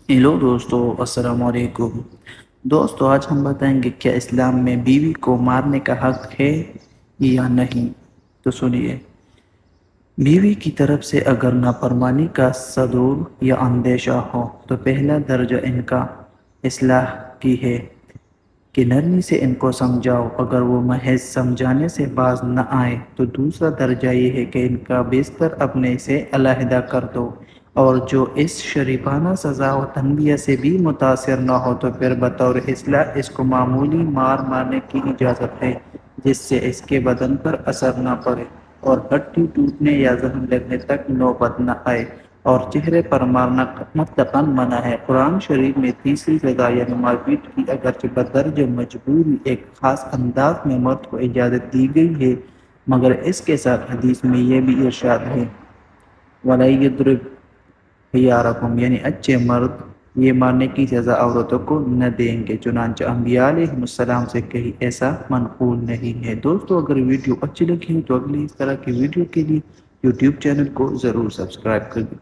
Hello دوستو، السلام علیکم دوستو، آج ہم بتائیں گے کیا اسلام میں بیوی کو مارنے کا حق ہے یا نہیں۔ تو سنیے، بیوی کی طرف سے اگر نافرمانی کا صدور یا اندیشہ ہو تو پہلا درجہ ان کا اصلاح کی ہے کہ نرمی سے ان کو سمجھاؤ۔ اگر وہ محض سمجھانے سے باز نہ آئے تو دوسرا درجہ یہ ہے کہ ان کا بستر اپنے سے علیحدہ کر دو، اور جو اس شریفانہ سزا و تنبیہ سے بھی متاثر نہ ہو تو پھر بطور اصلاح اس کو معمولی مار مارنے کی اجازت ہے، جس سے اس کے بدن پر اثر نہ پڑے اور ہڈی ٹوٹنے یا زخم لگنے تک نوبت نہ آئے، اور چہرے پر مارنا مطلقاً منع ہے۔ قرآن شریف میں تیسری سزا یعنی مارپیٹ کی اگرچہ بدرجہ مجبوری ایک خاص انداز میں مرد کو اجازت دی گئی ہے، مگر اس کے ساتھ حدیث میں یہ بھی ارشاد ہے وَلَا يَضْرِبْ خِيَارَكُمْ، یعنی اچھے مرد یہ مارنے کی سزا عورتوں کو نہ دیں گے، چنانچہ انبیاء علیہ السلام سے کہیں ایسا منقول نہیں ہے۔ دوستو، اگر ویڈیو اچھی لگی تو اگلی اس طرح کی ویڈیو کے لیے یوٹیوب چینل کو ضرور سبسکرائب کر دیں۔